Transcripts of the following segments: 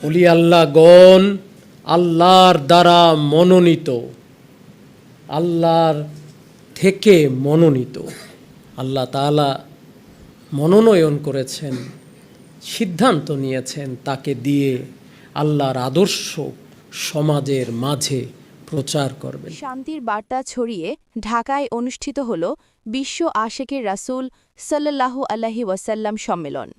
ওলি আল্লাহগণ আল্লাহর দ্বারা মনোনীত, আল্লাহর থেকে মনোনীত। আল্লাহ তাআলা মনোনয়ন করেছেন, সিদ্ধান্ত নিয়েছেন তাকে দিয়ে আল্লাহর আদর্শ সমাজের মাঝে প্রচার করবেন। শান্তির বার্তা ছড়িয়ে ঢাকায় অনুষ্ঠিত হল বিশ্ব আশেকের রাসূল সাল্লাল্লাহু আলাইহি ওয়াসাল্লাম সম্মেলন।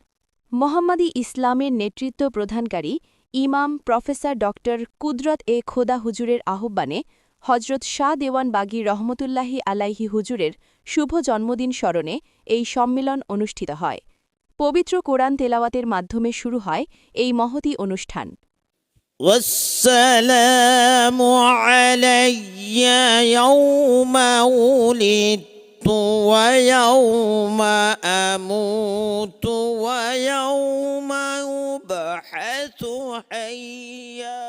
মোহাম্মদী ইসলামের নেতৃত্ব প্রদানকারী ইমাম প্রফেসর ডক্টর কুদরত খোদা হুজুরের আহ্বানে হজরত শাহ দেওয়ান বাগী রহমতুল্লাহি আলাইহি হুজুরের শুভ জন্মদিন স্মরণে এই সম্মেলন অনুষ্ঠিত হয়। পবিত্র কোরআন তেলাওয়াতের মাধ্যমে শুরু হয় এই মহতী অনুষ্ঠান। والسلام علي يوم ولدت ويوم أموت ويوم أبعث حيا।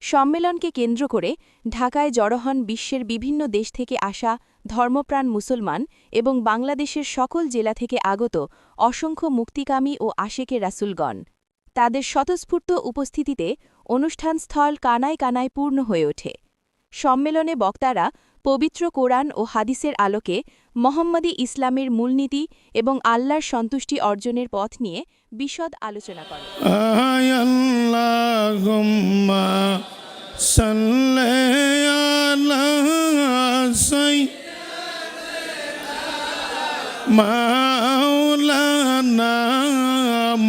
সম্মেলনকে কেন্দ্র করে ঢাকায় জড়ো হন বিশ্বের বিভিন্ন দেশ থেকে আসা ধর্মপ্রাণ মুসলমান এবং বাংলাদেশের সকল জেলা থেকে আগত অসংখ্য মুক্তিকামী ও আশেকে রাসূলগণ। তাদের স্বতঃস্ফূর্ত উপস্থিতিতে অনুষ্ঠানস্থল কানায় কানায় পূর্ণ হয়ে ওঠে। সম্মেলনে বক্তারা পবিত্র কোরআন ও হাদিসের আলোকে মোহাম্মদী ইসলামের মূলনীতি এবং আল্লাহর সন্তুষ্টি অর্জনের পথ নিয়ে বিশদ আলোচনা করেন। আল্লাহুম্মা সাল্লি আলা সাইয়্যিদিনা মাওলানা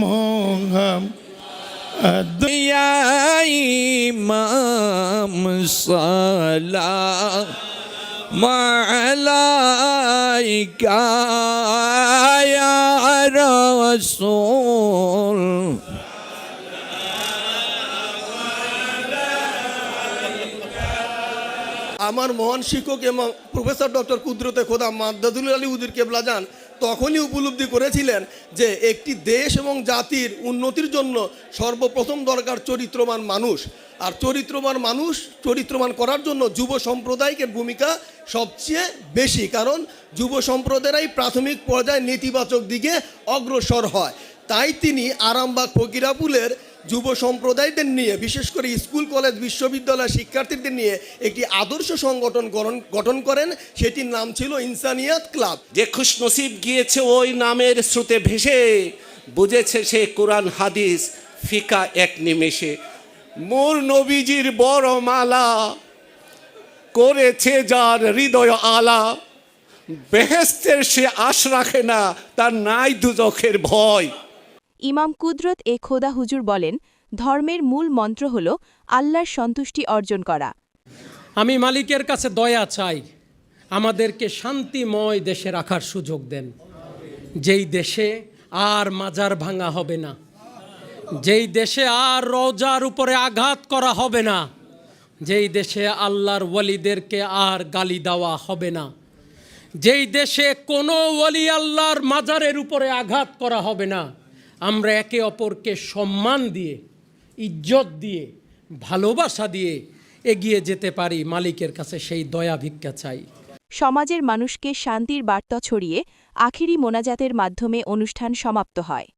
মুহাম্মদ ইয়া ইমাম সালাম আলাইকা ইয়া রাসূল। আমার মহান শিক্ষক এবং প্রফেসর ডক্টর কুদরতে খোদা মাদ্দাদুল আলী হুজুর কেবলা যান তখনই উপলব্ধি করেছিলেন যে একটি দেশ এবং জাতির উন্নতির জন্য সর্বপ্রথম দরকার চরিত্রবান মানুষ। আর চরিত্রবান করার জন্য যুব সম্প্রদায়ের ভূমিকা সবচেয়ে বেশি, কারণ যুব সম্প্রদায়রাই প্রাথমিক পর্যায়ে নেতিবাচক দিকে অগ্রসর হয়। তাই তিনি আরামবাগ ফকিরাপুলের যুব সম্প্রদায়দের নিয়ে, বিশেষ করে স্কুল কলেজ বিশ্ববিদ্যালয় শিক্ষার্থীদের নিয়ে একটি আদর্শ সংগঠন গঠন করেন। সেটির নাম ছিল ইনসানিয়াত ক্লাব। যে খুশনসিব গিয়েছে ওই নামের স্রোতে ভেসে, বুঝেছে সে কোরআন হাদিস ফিকা এক নিমেষে। মোর নবীজির বড় মালা করেছে যার হৃদয় আলা, বেহেশতের সে আশ রাখে না, তার নাই দুজখের ভয়। ইমাম কুদরত খোদা হুজুর বলেন, ধর্মের মূল মন্ত্র হল আল্লাহর সন্তুষ্টি অর্জন করা। আমি মালিকের কাছে দয়া চাই, আমাদেরকে শান্তিময় দেশে রাখার সুযোগ দেন, যেই দেশে আর মাজার ভাঙা হবে না, যেই দেশে আর রওজার উপরে আঘাত করা হবে না, যেই দেশে আল্লাহর ওয়ালিদেরকে আর গালি দেওয়া হবে না, যেই দেশে কোনো ওয়ালি আল্লাহর মাজারের উপরে আঘাত করা হবে না। আমরা একে অপরকে সম্মান দিয়ে, ইজ্জত দিয়ে, ভালোবাসা দিয়ে এগিয়ে যেতে পারি, মালিকের কাছে সেই দয়া ভিক্ষা চাই। সমাজের মানুষকে শান্তির বার্তা ছড়িয়ে আখিরি মোনাজাতের মাধ্যমে অনুষ্ঠান সমাপ্ত হয়।